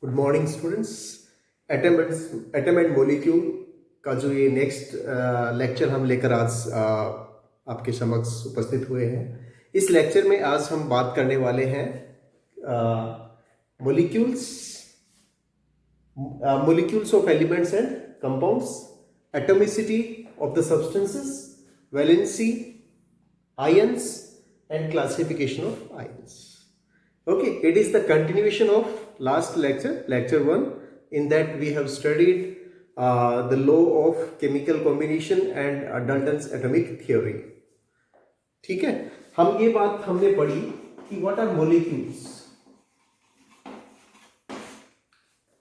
Good morning students. Atom and molecule का जो ये नेक्स्ट लेक्चर हम लेकर आज आपके समक्ष उपस्थित हुए हैं। इस लेक्चर में आज हम बात करने वाले हैं molecules of elements and compounds, atomicity of the substances, valency, ions and classification of ions. Okay, it is the continuation of last lecture 1. In that we have studied the law of chemical combination and Dalton's atomic theory. ठीक है, हम ये बात हमने पढ़ी कि what are molecules.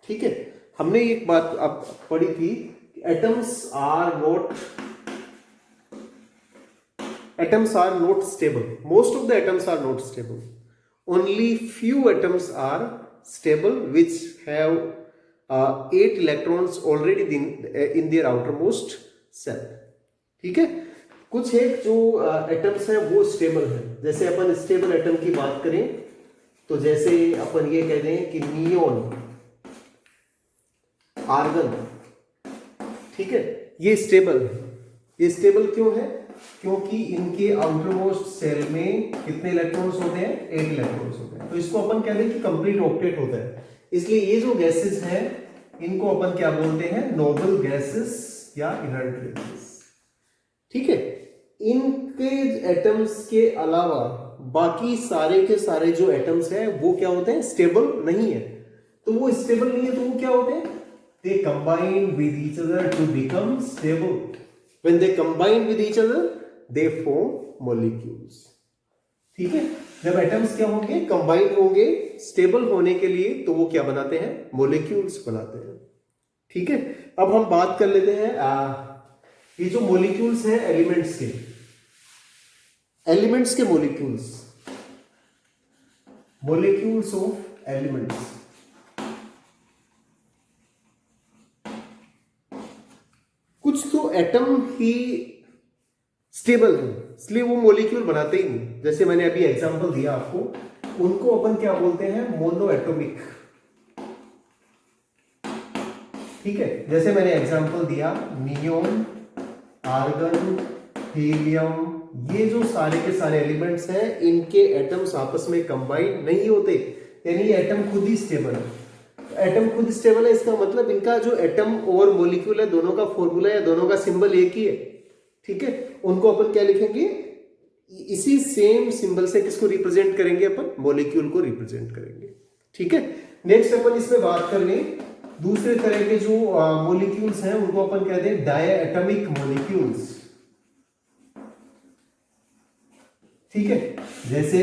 ठीक है, हमने एक बात अब पढ़ी थी, atoms are not stable. Most of the atoms are not stable. Only few atoms are stable which have 8 electrons already in their outermost cell. ठीक है, कुछ एक जो एटम्स हैं वो स्टेबल हैं। जैसे अपन स्टेबल एटम की बात करें तो जैसे अपन ये कह दें कि नियोन, आर्गन, ठीक है, ये स्टेबल है। ये स्टेबल क्यों है? क्योंकि इनके आउटरमोस्ट सेल में कितने इलेक्ट्रॉन्स होते हैं? 8 इलेक्ट्रॉन्स होते हैं। तो इसको अपन कहते हैं कि कंप्लीट ऑक्टेट होता है। इसलिए ये जो गैसेस हैं इनको अपन क्या बोलते हैं? नोबल गैसेस या इनर्ट गैसेस। ठीक है, इनके एटम्स के अलावा बाकी सारे के सारे जो एटम्स हैं वो क्या होते हैं? स्टेबल नहीं है। तो वो स्टेबल नहीं है तो वो क्या होते हैं? They combine with each other to become stable. When they combine with each other, they form molecules. ठीक है, जब एटम्स क्या होंगे? कंबाइन होंगे स्टेबल होने के लिए, तो वो क्या बनाते हैं? मोलिक्यूल्स बनाते हैं। ठीक है, अब हम बात कर लेते हैं ये जो मोलिक्यूल्स हैं एलिमेंट्स के मोलिक्यूल्स ऑफ एलिमेंट्स। कुछ तो एटम ही स्टेबल है इसलिए वो मॉलिक्यूल बनाते ही नहीं। जैसे मैंने अभी एग्जांपल दिया आपको, उनको अपन क्या बोलते हैं? मोनोएटॉमिक। ठीक है, जैसे मैंने एग्जांपल दिया नियोन, आर्गन, हीलियम, ये जो सारे के सारे एलिमेंट्स हैं इनके एटम्स आपस में कंबाइन नहीं होते, यानी ये एटम खुद ही स्टेबल है। एटम खुद स्टेबल है इसका मतलब इनका जो एटम और मॉलिक्यूल है दोनों का फॉर्मूला या दोनों का सिंबल एक ही है। ठीक है, उनको अपन क्या लिखेंगे? इसी सेम सिंबल से किसको रिप्रेजेंट करेंगे? अपन मॉलिक्यूल को रिप्रेजेंट करेंगे। ठीक है, नेक्स्ट अपन इसमें बात कर लें दूसरे तरह के जो मॉलिक्यूल्स हैं उनको अपन कहते हैं डायएटॉमिक मॉलिक्यूल्स। ठीक है, जैसे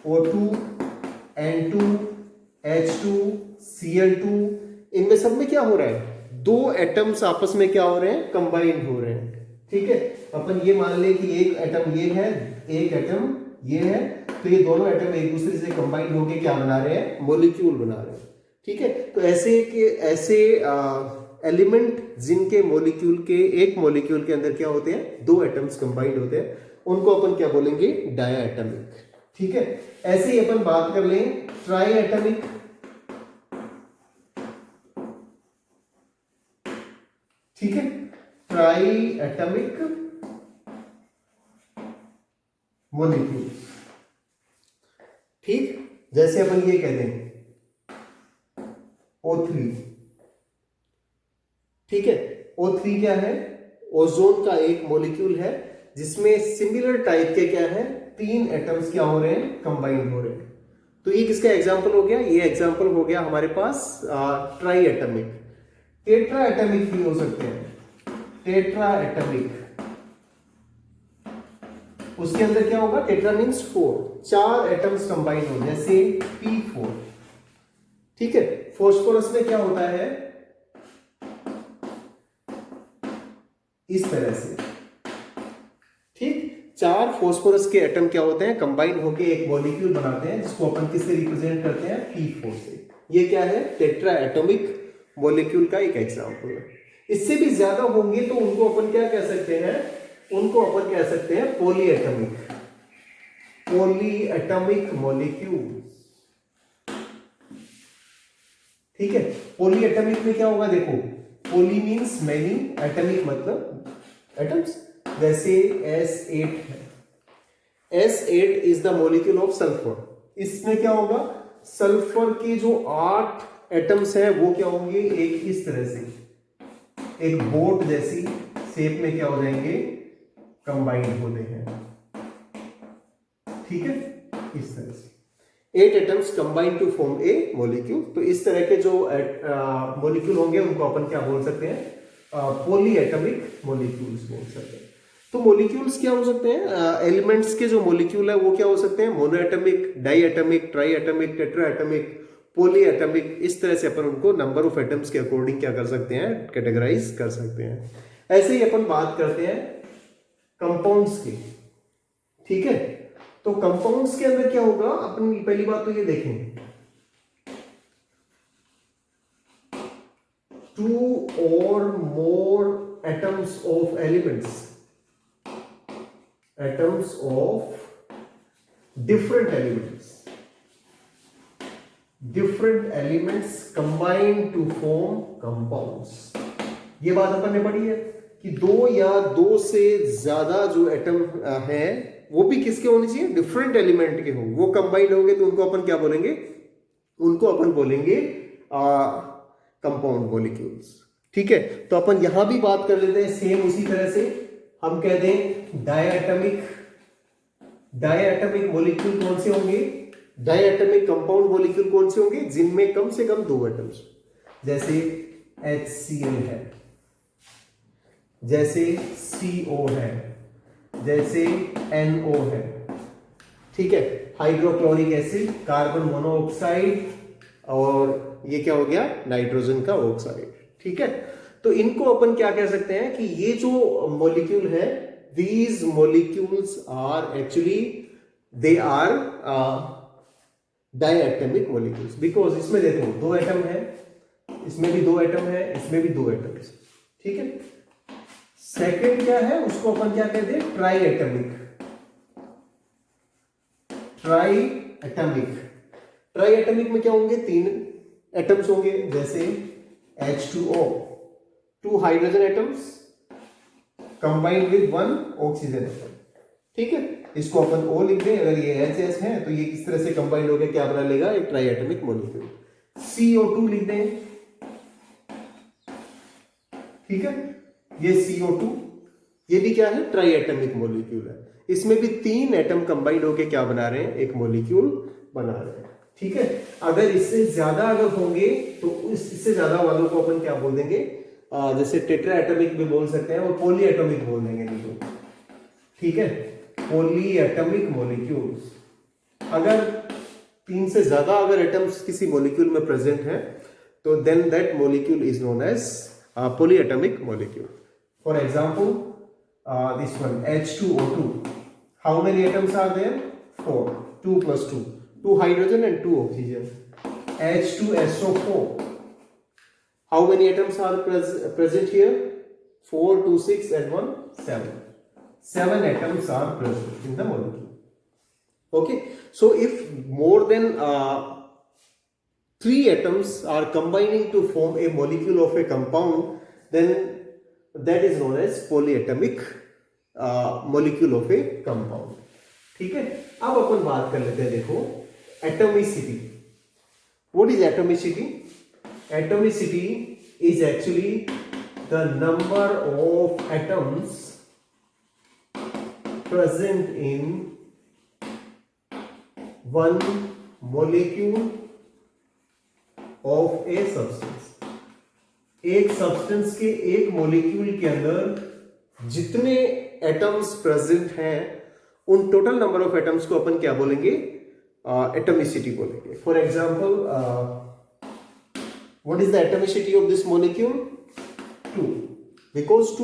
O2, N2, H2, Cl2, इनमें सब में क्या हो रहा है? दो एटम्स आपस में क्या हो रहे हैं? कंबाइन हो रहे हैं। ठीक है, अपन ये मान ले कि एक एटम ये है, एक एटम ये है, तो ये दोनों एटम एक दूसरे से कंबाइन होकर क्या बना रहे हैं? मॉलिक्यूल बना रहे हैं। ठीक है, तो ऐसे एलिमेंट जिनके मॉलिक्यूल के एक मॉलिक्यूल के अंदर क्या होते हैं? दो एटम्स कंबाइंड होते हैं, उनको अपन क्या बोलेंगे? डायएटॉमिक। ठीक है, ऐसे ही अपन बात कर लें ट्राइएटॉमिक। ठीक है, ट्राइएटॉमिक मॉलिक्यूल्स। ठीक, जैसे अपन ये कह दें O3। ठीक है, O3 क्या है? ओजोन का एक मॉलिक्यूल है जिसमें सिमिलर टाइप के क्या है? 3 एटम्स क्या हो रहे हैं? कंबाइंड हो रहे हैं। तो ये किसका एग्जांपल हो गया? ये एग्जांपल हो गया हमारे पास ट्राइएटॉमिक। टेट्रा एटॉमिक भी हो सकते हैं। टेट्रा एटॉमिक, उसके अंदर क्या होगा? टेट्रा मींस 4, 4 एटम्स कंबाइन हो, जैसे P4। ठीक है, फास्फोरस में क्या होता है? इस तरह से। ठीक, 4 फास्फोरस के एटम क्या होते हैं? कंबाइन होकर एक मॉलिक्यूल बनाते हैं जिसको अपन किससे रिप्रेजेंट करते हैं? P4 से। ये क्या है? टेट्रा एटॉमिक मॉलिक्यूल का एक एग्जांपल है। इससे भी ज्यादा होंगे तो उनको अपन क्या कह सकते हैं? उनको अपन कह सकते हैं पॉलीएटॉमिक। Polyatomic molecules. ठीक है। पॉली एटमिक में क्या होगा देखो, पॉली मीन्स मैनी, एटमिक मतलब एटम्स, जैसे S8 है, S8 is the molecule of sulphur. इसमें क्या होगा, सल्फर के जो 8 एटम्स हैं वो क्या होंगे, एक इस तरह से एक बोट जैसी शेप में क्या हो जाएंगे, कंबाइंड होते हैं, ठीक है, इस तरह से 8 atoms combined to form a molecule. तो इस तरह के जो मॉलिक्यूल होंगे उनको अपन क्या बोल सकते हैं, पॉली एटमिक मॉलिक्यूल्स बोल सकते हैं। तो मॉलिक्यूल्स क्या हो सकते हैं, एलिमेंट्स के जो मॉलिक्यूल है वो क्या हो सकते हैं, मोनोएटमिक, डाईएटमिक, ट्राईएटमिक, टेट्राएटमिक, पॉली एटमिक। इस तरह से अपन उनको नंबर ऑफ एटम्स के अकॉर्डिंग क्या कर सकते हैं, कैटेगराइज कर सकते हैं। ऐसे ही अपन बात करते हैं कंपाउंड्स की, ठीक है। तो कंपाउंड्स के अंदर क्या होगा, अपन पहली बात तो ये देखें, 2 or more atoms of elements, atoms of different elements combine to form compounds। ये बात अपन ने पढ़ी है कि 2 या 2 से ज्यादा जो एटम है वो भी किसके होने चाहिए, डिफरेंट एलिमेंट के हो, वो कंबाइंड होंगे तो उनको अपन क्या बोलेंगे, उनको अपन बोलेंगे कंपाउंड मॉलिक्यूल्स, ठीक है। तो अपन यहां भी बात कर लेते हैं सेम उसी तरह से, हम कह दें डायएटमिक मॉलिक्यूल कौन से होंगे, डायएटमिक कंपाउंड मॉलिक्यूल कौन से होंगे, जिनमें कम से कम 2 एटम्स, जैसे HCl है, जैसे CO है, जैसे NO है, ठीक है, हाइड्रोक्लोरिक एसिड, कार्बन मोनोऑक्साइड, और ये क्या हो गया, नाइट्रोजन का ऑक्साइड, ठीक है। तो इनको अपन क्या कह सकते हैं कि ये जो मॉलिक्यूल है, these molecules are actually they are diatomic molecules, because इसमें देखो 2 एटम है, इसमें भी 2 एटम है, इसमें भी 2 एटम, ठीक है। सेकंड क्या है, उसको अपन क्या कहते हैं, ट्राईएटमिक। ट्राईएटमिक में क्या होंगे, 3 एटम्स होंगे, जैसे H2O, 2 hydrogen atoms combined with 1 oxygen atom, ठीक है। इसको अपन O लिख दें, अगर ये HS है तो ये किस तरह से कंबाइंड हो गया, क्या बना लेगा, एक ट्राईएटमिक मॉलिक्यूल। CO2 लिख दें, ठीक है, ये CO2, ये भी क्या है, ट्राईएटमिक मॉलिक्यूल है। इसमें भी 3 एटम कंबाइंड होके क्या बना रहे हैं, एक मॉलिक्यूल बना रहे हैं, ठीक है। अगर इससे ज्यादा अगर होंगे तो इससे ज्यादा वालों को अपन क्या बोल देंगे, जैसे टेट्राएटमिक भी बोल सकते हैं और पॉलीएटमिक बोल देंगे, नहीं तो, ठीक है, पॉलीएटमिक मॉलिक्यूल्स। अगर 3 से ज्यादा अगर एटम्स किसी मॉलिक्यूल में प्रेजेंट है तो then that molecule is known as polyatomic molecule. For example, this one H2O2. How many atoms are there? 4. 2 plus 2. 2 hydrogen and 2 oxygen. H2SO4. How many atoms are present here? 4, 2, 6 and 1, 7. 7 atoms are present in the molecule. Okay. So if more than 3 atoms are combining to form a molecule of a compound, then that is known as polyatomic molecule of a compound, ठीक है। अब अपन बात कर लेते हैं, देखो atomicity. What is atomicity? Atomicity is actually the number of atoms present in one molecule of a substance. एक substance के एक मॉलिक्यूल के अंदर जितने एटम्स प्रेजेंट हैं उन टोटल नंबर ऑफ एटम्स को अपन क्या बोलेंगे, एटॉमिसिटी बोलेंगे। For example, what is the atomicity of this molecule? 2, because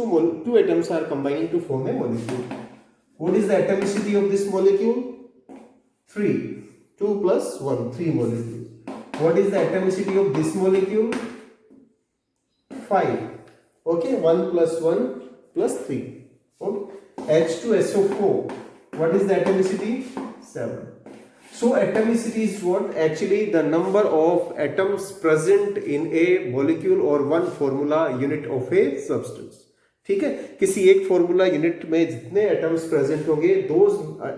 two atoms are combining to form a molecule. What is the atomicity of this molecule? 3. 2 plus 1, 3 molecules. What is the atomicity of this molecule? 5. Okay, 1 plus 1 plus 3. Okay. H2SO4. What is the atomicity? 7. So atomicity is what? Actually the number of atoms present in a molecule or one formula unit of a substance. ठीक है, किसी एक formula unit में जितने atoms present होंगे those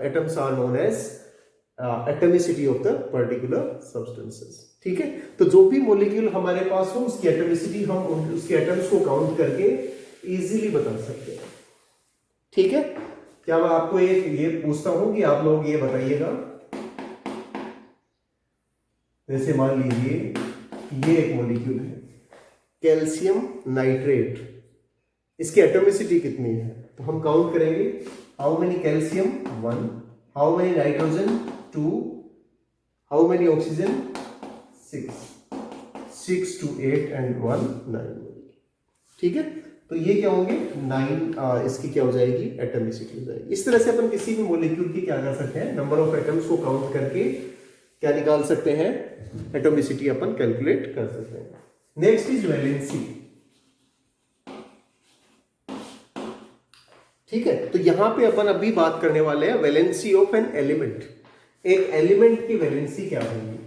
atoms are known as atomicity of the particular substances. ठीक है, तो जो भी मॉलिक्यूल हमारे पास हो उसकी एटमिसिटी हम उसके एटम्स को काउंट करके इजीली बता सकते हैं। ठीक है, क्या मैं आपको एक ये पूछता हूं कि आप लोग ये बताइएगा, जैसे मान लीजिए ये एक मॉलिक्यूल है कैल्शियम नाइट्रेट, इसकी एटॉमिसिटी कितनी है? तो हम काउंट करेंगे, how many calcium 1, how many nitrogen 2, how many oxygen 6 to 8 and 1 9। ठीक है, तो ये क्या होंगे 9, इसकी क्या हो जाएगी एटॉमिसिटी हो जाएगी। इस तरह से अपन किसी भी मॉलिक्यूल की क्या कर सकते हैं, नंबर ऑफ एटम्स को काउंट करके क्या निकाल सकते हैं, एटॉमिसिटी अपन कैलकुलेट कर सकते हैं। Next is valency. ठीक है, तो यहां पे अपन अभी बात करने वाले हैं वैलेंसी ऑफ एन एलिमेंट। एक एलिमेंट की वैलेंसी क्या होगी?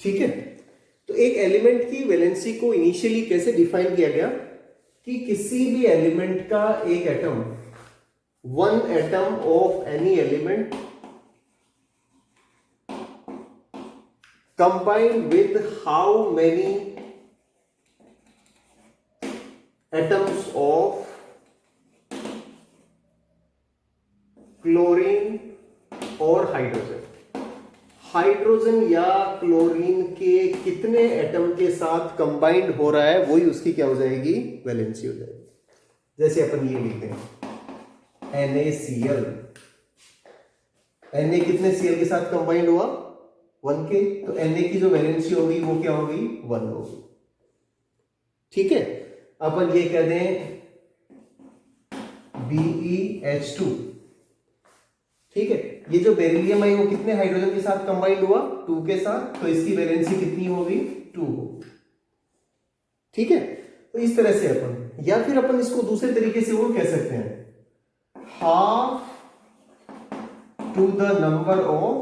ठीक है, तो एक एलिमेंट की वैलेंसी को इनिशियली कैसे डिफाइन किया गया कि किसी भी एलिमेंट का एक atom, one atom of any element combined with how many atoms of chlorine और हाइड्रोजन। हाइड्रोजन या क्लोरीन के कितने एटम के साथ कंबाइंड हो रहा है वही उसकी क्या हो जाएगी, वैलेंसी हो जाएगी। जैसे अपन ये लिखते हैं NaCl, Na कितने Cl के साथ कंबाइंड हुआ 1 के, तो Na की जो वैलेंसी होगी वो क्या होगी 1 होगी। ठीक है, अपन ये कह दें BeH2। ठीक है, ये जो बेरिलियम है वो कितने हाइड्रोजन के साथ कंबाइंड हुआ 2 के साथ, तो इसकी वैलेंसी कितनी होगी 2 होगी। ठीक है, तो इस तरह से अपन, या फिर अपन इसको दूसरे तरीके से वो कह सकते हैं half to the number of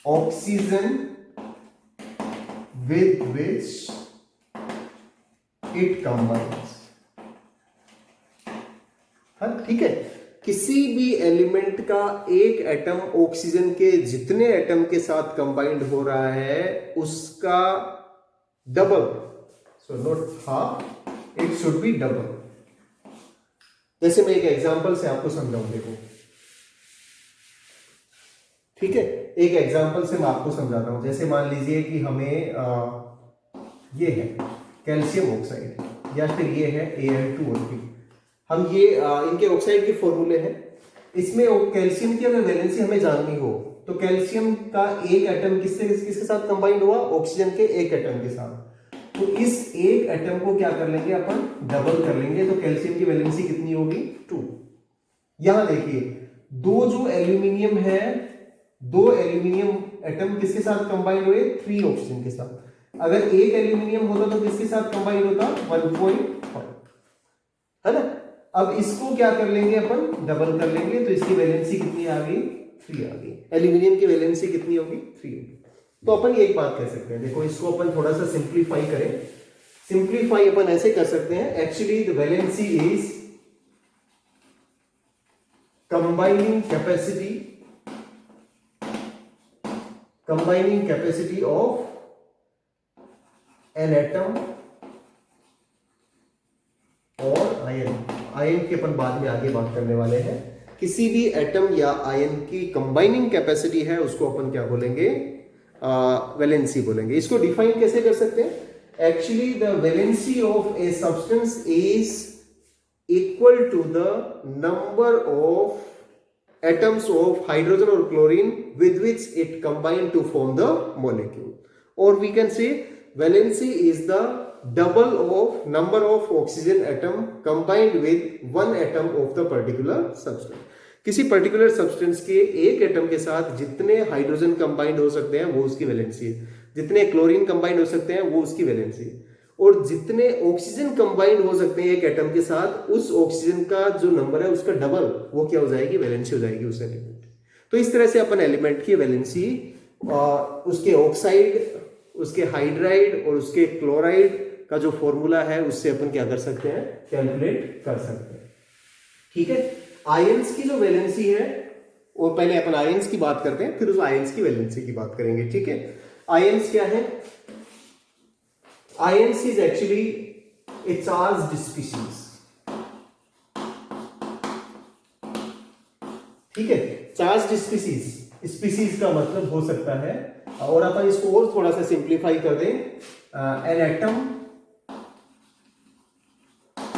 oxygen with which it combines. हाँ, ठीक है, किसी भी एलिमेंट का एक एटम ऑक्सीजन के जितने एटम के साथ कंबाइंड हो रहा है उसका double, so not half, it should be double. जैसे मैं एक एग्जांपल से आपको समझाऊं, देखो। ठीक है, एक एग्जांपल से मैं आपको समझाता हूं। जैसे मान लीजिए कि हमें ये है कैल्शियम ऑक्साइड, या फिर ये है Al2O3। हम ये इनके ऑक्साइड के फॉर्मूले हैं। इसमें कैल्शियम की अगर वैलेंसी हमें जाननी हो तो कैल्शियम का एक एटम किसके साथ कंबाइंड हुआ, ऑक्सीजन के एक एटम के साथ। तो इस एक एटम को क्या कर लेंगे अपन, डबल कर लेंगे, तो कैल्शियम की वैलेंसी कितनी होगी 2। यहां देखिए दो जो एल्यूमिनियम है, 2 एल्यूमिनियम एटम किसके साथ कंबाइंड हुए 3 ऑक्सीजन के साथ। अगर एक एल्यूमिनियम होता तो किसके साथ कंबाइंड होता 1.5, है ना। अब इसको क्या कर लेंगे अपन, डबल कर लेंगे, तो इसकी वैलेंसी कितनी आ गई 3 आ गई। एल्यूमिनियम की वैलेंसी कितनी होगी 3 होगी। तो अपन एक बात कह सकते हैं, देखो इसको अपन थोड़ा सा सिंप्लीफाई करें। सिंप्लीफाई अपन ऐसे कर सकते हैं, actually the valency is combining capacity of N atom और आयन के अपन बाद में आगे बात करने वाले हैं। किसी भी एटम या आयन की कंबाइनिंग कैपेसिटी है उसको अपन क्या बोलेंगे, वैलेंसी बोलेंगे। इसको डिफाइन कैसे कर सकते हैं, actually the valency of a substance is equal to the number of atoms of hydrogen और chlorine with which it combine to form the molecule, और we can say valency is the double of number of oxygen atom combined with one atom of the particular substance। किसी particular substance के एक atom के साथ जितने hydrogen combined हो सकते हैं वो उसकी वैलेंसी है, जितने क्लोरीन कंबाइंड हो सकते हैं वो उसकी वैलेंसी है। और जितने ऑक्सीजन कंबाइंड हो सकते हैं एक एटम के साथ, उस ऑक्सीजन का जो नंबर है उसका डबल वो क्या हो जाएगी, वैलेंसी हो जाएगी उस एलिमेंट। तो इस तरह से अपन एलिमेंट की वैलेंसी उसके ऑक्साइड, उसके हाइड्राइड और उसके क्लोराइड का जो फॉर्मूला है उससे अपन क्या कर सकते हैं, कैलकुलेट कर सकते हैं। ठीक है, आयंस की जो वैलेंसी है, और पहले अपन आयंस की बात करते हैं फिर उस आयंस की वैलेंसी की बात करेंगे। ठीक है, आयंस क्या है? Ions is actually A charged species. ठीक है, चार्ज्ड स्पीशीज, स्पीशीज का मतलब हो सकता है, और अपन इसको और थोड़ा सा सिंप्लीफाई कर दें, एन एटम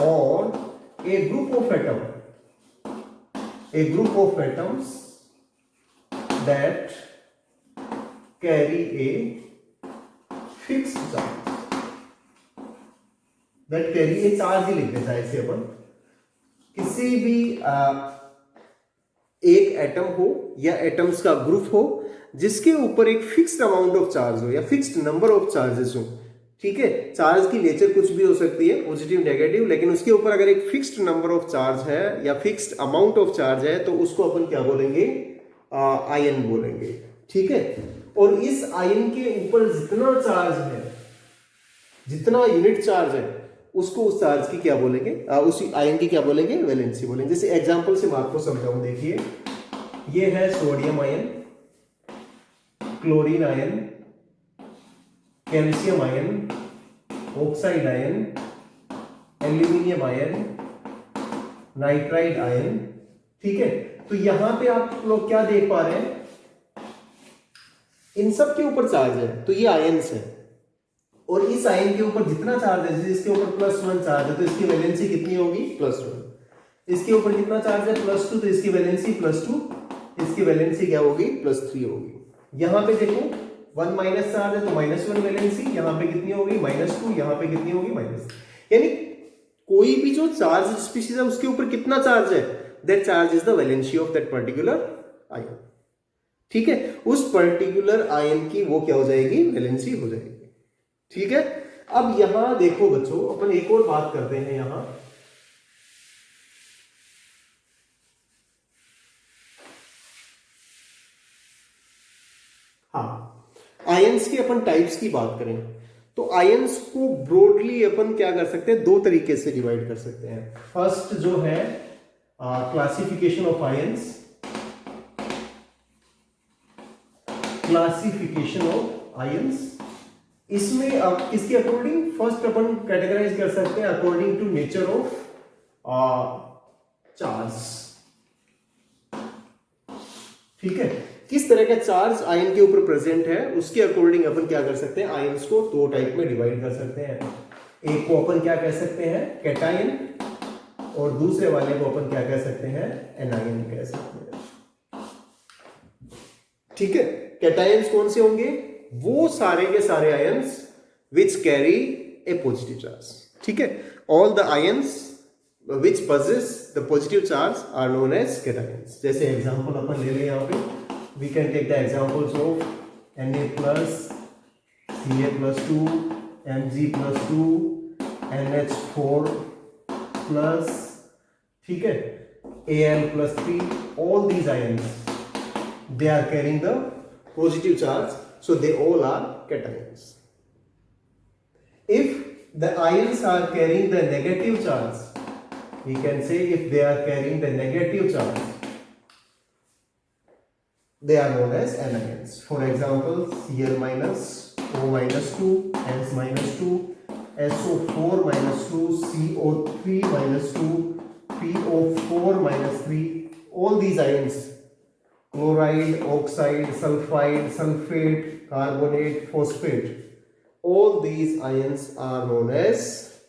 और a group of atom, a group of atoms that carry a fixed charge, that carry a charge ही लिख देता है इसे अपन। किसी भी एक एटम हो या एटम्स का ग्रुप हो जिसके ऊपर एक फिक्स्ड अमाउंट ऑफ चार्ज हो या फिक्स्ड नंबर ऑफ चार्जेस हो। ठीक है, चार्ज की नेचर कुछ भी हो सकती है, पॉजिटिव नेगेटिव, लेकिन उसके ऊपर अगर एक फिक्स्ड नंबर ऑफ चार्ज है या फिक्स्ड अमाउंट ऑफ चार्ज है तो उसको अपन क्या बोलेंगे, आयन बोलेंगे। ठीक है, और इस आयन के ऊपर जितना चार्ज है, जितना यूनिट चार्ज है, उसको उस चार्ज की क्या बोलेंगे, उस आयन की क्या बोलेंगे, वैलेंसी बोलेंगे। जैसे एग्जांपल से मैं आपको समझाऊं, देखिए ये है sodium ion, chlorine ion, calcium ion, oxide ion, aluminium ion, nitride ion. ठीक है, तो यहां पे आप लोग क्या देख पा रहे हैं, इन सब के ऊपर चार्ज है, तो ये आयन्स है, और इस आयन के ऊपर जितना चार्ज है, जैसे इसके ऊपर +1 चार्ज है तो इसकी वैलेंसी कितनी होगी, +1। इसके ऊपर कितना चार्ज है, +2, तो इसकी वैलेंसी +2, इसकी वैलेंसी क्या होगी, +3 होगी। यहां पे देखो 1 माइनस चार्ज है तो -1 वैलेंसी, यहां पे कितनी होगी, -2, यहां पे कितनी होगी, -। यानी कोई भी जो चार्ज स्पीशीज है उसके ऊपर कितना चार्ज है, that charge is the valency of that particular ion. ठीक है, उस पर्टिकुलर आयन की वो क्या हो जाएगी, वैलेंसी हो जाएगी। ठीक है, अब यहां देखो बच्चों, अपन एक और बात करते हैं यहां। हाँ, आयंस की अपन टाइप्स की बात करें तो आयंस को ब्रॉडली अपन क्या कर सकते हैं, दो तरीके से डिवाइड कर सकते हैं। फर्स्ट जो है classification of ions, classification of ions, इसमें अब इसके अकॉर्डिंग फर्स्ट अपन कैटेगराइज कर सकते हैं according to nature of charge. ठीक है, किस तरह का चार्ज आयन के ऊपर प्रेजेंट है उसके अकॉर्डिंग अपन क्या कर सकते हैं, आयंस को दो टाइप में डिवाइड कर सकते हैं। एक को अपन क्या कह सकते हैं, कैटायन, और दूसरे वाले को अपन क्या कह सकते हैं, एनायन कह सकते हैं। ठीक है, कैटायंस कौन से होंगे, वो सारे के सारे ions which carry A positive charge. ठीक है, all the ions which possess the positive charge are known as cations। जैसे एग्जांपल अपन ले लें यहाँ पे, we can take the examples of Na plus, Ca plus 2, Mg plus 2, NH4 plus, ठीक है, Al plus 3, all these ions they are carrying the positive charge, so they all are cations। If the ions are carrying the negative charge, we can say if they are carrying the negative charge, they are known as anions। For example, Cl minus, O minus 2, S minus 2, SO4 minus 2, CO3 minus 2, PO4 minus 3, all these ions, chloride, oxide, sulfide, sulfate, carbonate, phosphate, all these ions are known as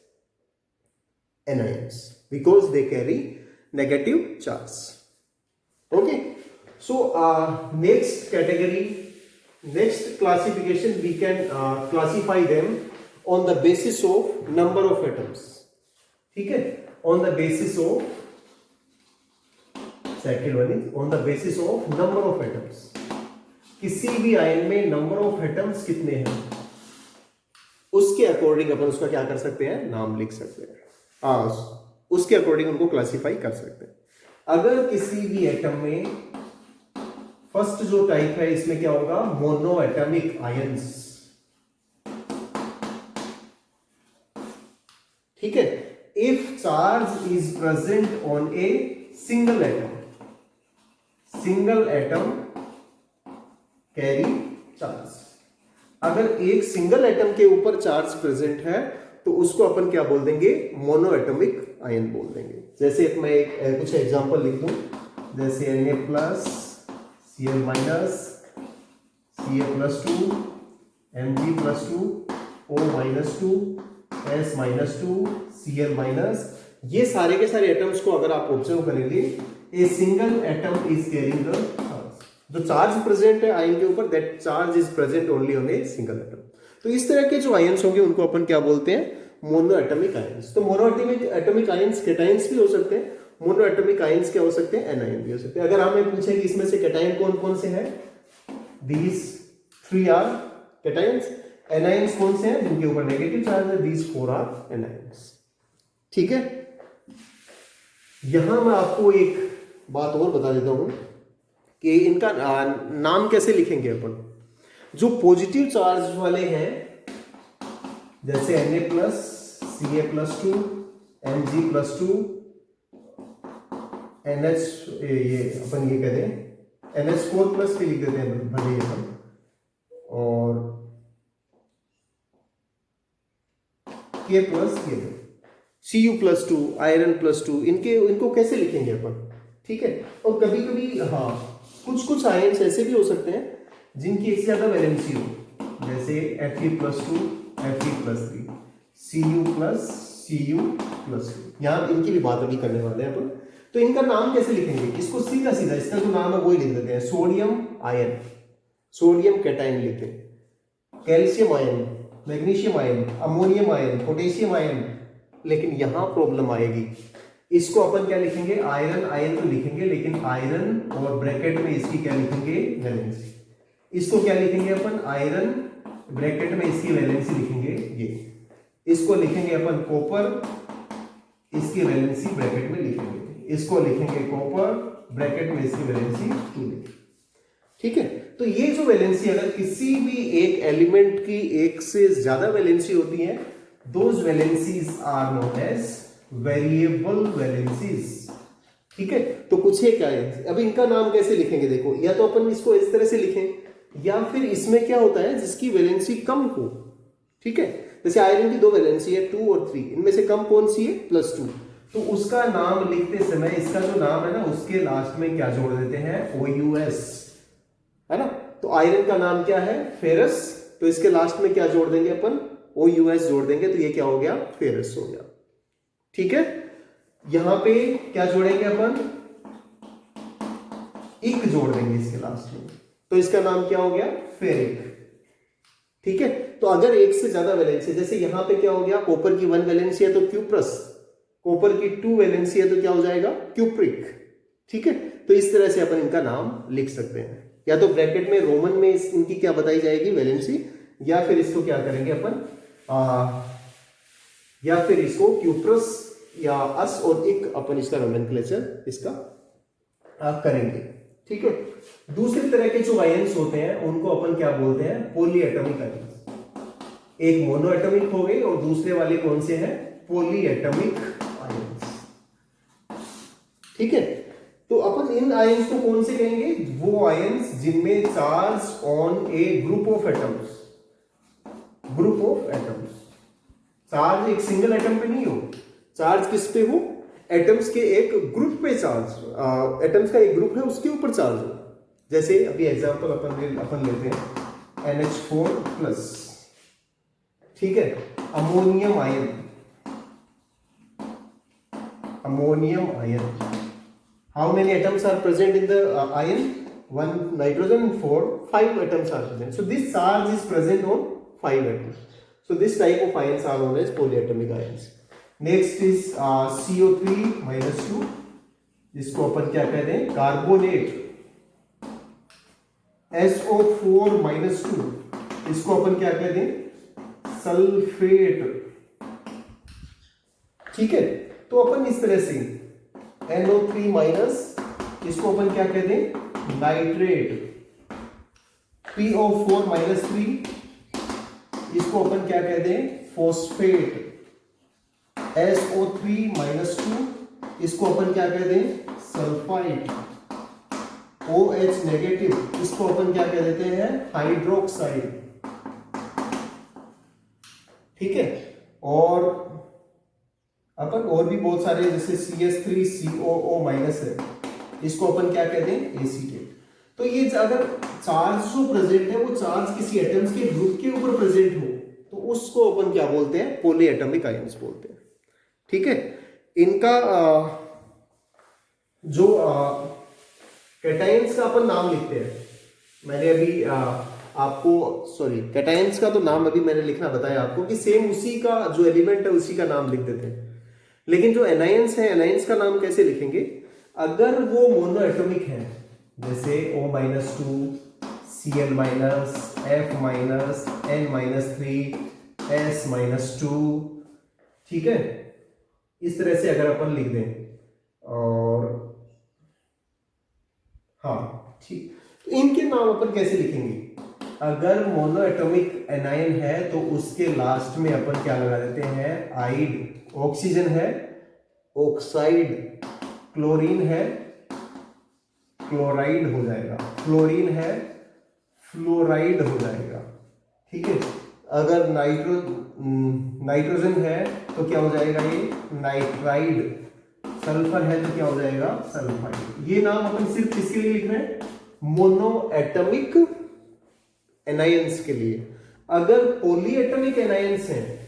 anions because they carry negative charge। Okay, so next category, next classification, we can classify them on the basis of number of atoms। ठीक है, on the basis of, second one is on the basis of number of atoms। किसी भी ion में number of atoms कितने हैं उसके according अपन उसका क्या कर सकते हैं, नाम लिख सकते हैं, उसके अकॉर्डिंग उनको क्लासिफाई कर सकते हैं। अगर किसी भी एटम में फर्स्ट जो टाइप है इसमें क्या होगा, मोनो एटॉमिक आयंस, ठीक है। If charge is present on a single atom carry charge, अगर एक सिंगल एटम के ऊपर चार्ज प्रेजेंट है तो उसको अपन क्या बोल देंगे, मोनो एटॉमिक आयन बोल देंगे। जैसे मैं कुछ एग्जांपल लिख दूं, जैसे Na plus, Cl minus, Ca plus 2, Mg plus 2, O minus 2, S minus 2, Cl minus, ये सारे के सारे एटम्स को अगर आप ऑब्जर्व करेंगे, a single atom is carrying the charge, जो चार्ज प्रेजेंट है आयन के ऊपर, that charge is present only on a single atom. तो इस तरह के जो आयंस होंगे उनको अपन क्या बोलते हैं, मोनो एटॉमिक आयंस। तो मोनो एटॉमिक आयंस कैटायंस भी हो सकते हैं, मोनो एटॉमिक आयंस क्या हो सकते हैं, एनायन भी हो सकते हैं। अगर हमें पूछे कि इसमें से कैटायन कौन कौन से हैं, दीज 3 आर कैटायंस, एनायंस कौन से हैं जिनके ऊपर नेगेटिव चार्ज है, दीज 4 आर एनायंस, ठीक है। यहां मैं आपको एक बात और बता देता हूं कि इनका नाम कैसे लिखेंगे अपन। जो पॉजिटिव चार्ज वाले हैं जैसे Na plus, Ca plus 2, Mg plus 2, NH, ये अपन ये कह दें NH4 प्लस भी लिख देते हैं भले अपन, और K प्लस ये Cu प्लस 2, आयरन प्लस 2, इनको कैसे लिखेंगे अपन, ठीक है। और कभी कभी हाँ कुछ आयंस ऐसे भी हो सकते हैं जिनकी एक से ज्यादा वैलेंसी हो, जैसे Fe plus 2, Fe plus 3, Cu plus, Cu plus 2, यहाँ इनकी भी बात अभी करने वाले हैं अपन। तो इनका नाम कैसे लिखेंगे, इसको सीधा सीधा इसका जो नाम है वही लिख देते हैं, सोडियम आयन, सोडियम कैटायन लिखते हैं, calcium ion, magnesium ion, ammonium ion, potassium ion. लेकिन यहां प्रॉब्लम आएगी, इसको अपन क्या लिखेंगे, आयरन आयन तो लिखेंगे, लेकिन आयरन और ब्रैकेट में इसकी क्या लिखेंगे, वैलेंसी। इसको क्या लिखेंगे अपन, आयरन ब्रैकेट में इसकी वैलेंसी लिखेंगे ये, इसको लिखेंगे अपन कॉपर, इसकी वैलेंसी ब्रैकेट में लिखेंगे, इसको लिखेंगे कॉपर, ब्रैकेट में इसकी वैलेंसी 2 लिखेंगे, ठीक है। तो ये जो वैलेंसी, अगर किसी भी एक एलिमेंट की एक से ज्यादा वैलेंसी होती है, those valencies are known as variable valencies, ठीक है। तो कुछ है क्या है, अब इनका नाम कैसे लिखेंगे, देखो, या तो अपन इसको इस तरह से लिखें, या फिर इसमें क्या होता है जिसकी वैलेंसी कम हो, ठीक है। जैसे आयरन की 2 वैलेंसी है, 2 और 3, इनमें से कम कौन सी है, +2, तो उसका नाम लिखते समय इसका जो नाम है ना उसके लास्ट में क्या जोड़ देते हैं, OUS, है ना। तो आयरन का नाम क्या है, फेरस, तो इसके लास्ट में क्या जोड़ देंगे अपन, OUS जोड़ देंगे, तो ये क्या हो गया, फेरस हो गया, ठीक है। यहां पे क्या जोड़ेंगे अपन, इक जोड़ देंगे इसके लास्ट में, तो इसका नाम क्या हो गया, फेरिक, ठीक है। तो अगर एक से ज्यादा वैलेंसी, जैसे यहां पे क्या हो गया, कॉपर की 1 वैलेंसी है तो क्यूप्रस, कॉपर की 2 वैलेंसी है तो क्या हो जाएगा, क्यूप्रिक, ठीक है। तो इस तरह से अपन इनका नाम लिख सकते हैं, या तो ब्रैकेट में रोमन में इनकी क्या बताई जाएगी, वैलेंसी, या फिर इसको क्या करेंगे अपन, या फिर इसको क्यूप्रस या अस और इक अपन इसका नोमेनक्लेचर इसका करेंगे, ठीक है। दूसरी तरह के जो आयंस होते हैं उनको अपन क्या बोलते हैं, पॉलीएटॉमिक आयंस। एक मोनोएटॉमिक हो गए और दूसरे वाले कौन से हैं, पॉलीएटॉमिक आयंस, ठीक है। तो अपन इन आयंस को कौन से कहेंगे, वो आयंस जिनमें charge on A group of atoms, group of atoms, charge एक सिंगल एटम पे नहीं हो, चार्ज किस पे हो, एटम्स के एक ग्रुप पे चार्ज, एटम्स का एक ग्रुप है उसके ऊपर चार्ज हो। जैसे अभी एग्जांपल अपन लेते हैं NH4 प्लस, ठीक है, ammonium ion, ammonium ion, how many atoms are present in the ion, 1 nitrogen and 5 atoms are present, so this charge is present on 5 atoms, so this type of ions are known as polyatomic ions. Next is CO3 minus 2, इसको अपन क्या कहते हैं, carbonate, SO4 minus 2, इसको अपन क्या कहते हैं, sulphate. ठीक है, तो अपन इस तरह से NO3 माइनस, इसको अपन क्या कहते हैं, नाइट्रेट। PO4 माइनस 3, इसको अपन क्या कहते हैं, फॉस्फेट। SO3 माइनस 2, इसको अपन क्या कहते हैं, सल्फाइड। OH नेगेटिव, इसको अपन क्या कह देते हैं, हाइड्रोक्साइड। ठीक है, और अपन और भी बहुत सारे जैसे CH3COO माइनस है, इसको अपन क्या कहते हैं, एसीटेट। तो ये अगर चार्ज जो प्रेजेंट है वो चार्ज किसी एटम्स के ग्रुप के ऊपर प्रेजेंट हो तो उसको अपन क्या बोलते हैं, पॉलीएटॉमिक आयंस बोलते हैं। ठीक है, इनका जो कैटायंस का अपन नाम लिखते हैं, मैंने अभी आपको कैटायंस का तो नाम अभी मैंने लिखना बताया आपको कि सेम उसी का जो एलिमेंट है उसी का नाम लिख देते हैं। लेकिन जो एनायंस है, एनायंस का नाम कैसे लिखेंगे, अगर वो मोनोएटॉमिक है, जैसे O-2 Cl-, F-, N-3 S-2, ठीक है, इस तरह से अगर अपन लिख दें। और हाँ ठीक, तो इनके नाम अपन कैसे लिखेंगे, अगर मोनोएटॉमिक एनायन है तो उसके लास्ट में अपन क्या लगा देते हैं, आइड। ऑक्सीजन है ऑक्साइड, क्लोरीन है क्लोराइड हो जाएगा, फ्लोरीन है फ्लोराइड हो जाएगा। ठीक है, अगर नाइट्रोजन है तो क्या हो जाएगा, ये नाइट्राइड। सल्फर है तो क्या हो जाएगा, सल्फाइड। ये नाम अपन सिर्फ किसके लिए लिख रहे हैं, मोनोएटॉमिक एनायंस के लिए। अगर पॉलीएटॉमिक एनायंस हैं,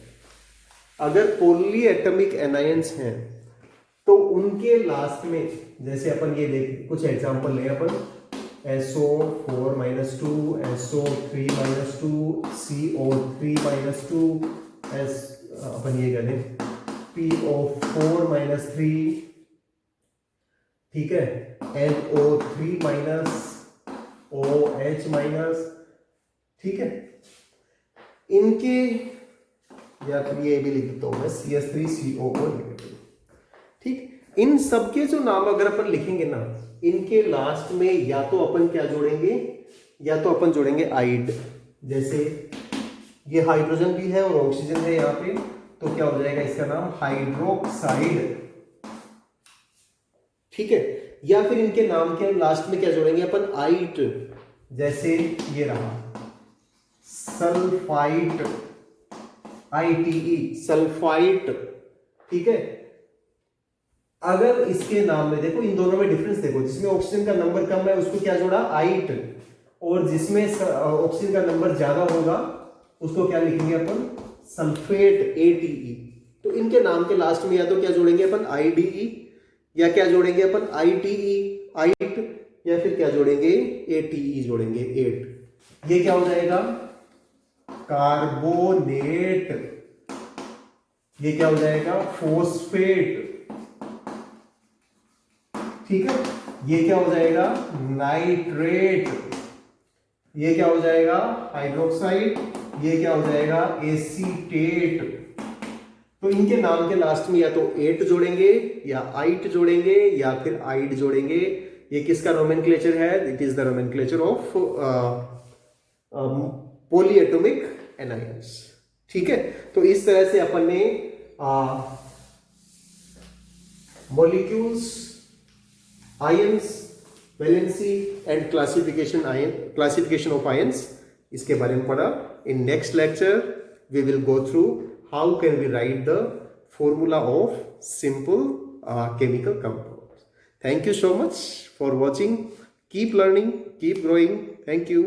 अगर पॉलीएटॉमिक एनायंस हैं तो उनके लास्ट में, जैसे अपन ये देख कुछ एग्जांपल ले, अपन SO4 - 2, SO3 - 2, CO3 - 2, अपन ये कर दें PO4 - 3, ठीक है, NO3 - OH-, ठीक है, इनके, या फिर ये भी लिख देता हूं मैं CH3COO नेगेटिव। ठीक, इन सबके जो नाम अगर अपन लिखेंगे ना, इनके लास्ट में या तो अपन क्या जोड़ेंगे, या तो अपन जोड़ेंगे आइड। जैसे ये हाइड्रोजन भी है और ऑक्सीजन है यहाँ पे, तो क्या हो जाएगा इसका नाम, हाइड्रोक्साइड। ठीक है, या फिर इनके नाम के लास्ट में क्या जोड़ेंगे अपन, आइट। जैसे ये रहा सल्फाइट, ITE, सल्फाइट। ठीक है, अगर इसके नाम में देखो, इन दोनों में डिफरेंस देखो, जिसमें ऑक्सीजन का नंबर कम है उसको क्या जोड़ा, आइट, और जिसमें ऑक्सीजन का नंबर ज्यादा होगा उसको क्या लिखेंगे अपन, सल्फेट, ATE। तो इनके नाम के लास्ट में या तो क्या जोड़ेंगे अपन, IDE, या क्या जोड़ेंगे अपन, ITE, आइट, या फिर क्या जोड़ेंगे, ATE जोड़ेंगे, एट। ये क्या हो जाएगा, कार्बोनेट। ये क्या हो जाएगा, फोस्फेट। ठीक है, ये क्या हो जाएगा, नाइट्रेट। ये क्या हो जाएगा, हाइड्रोक्साइड। ये क्या हो जाएगा, एसीटेट। तो इनके नाम के लास्ट में या तो एट जोड़ेंगे, या आइट जोड़ेंगे, या फिर आइड जोड़ेंगे। ये किसका नोमेनक्लेचर है, it is the nomenclature of polyatomic anions. ठीक है, तो इस तरह से अपन ने molecules, ions, valency and classification of ions, इसके बारे में पढ़ा। In next lecture we will go through how can we write the formula of simple chemical compounds. Thank you so much for watching. Keep learning, keep growing. Thank you.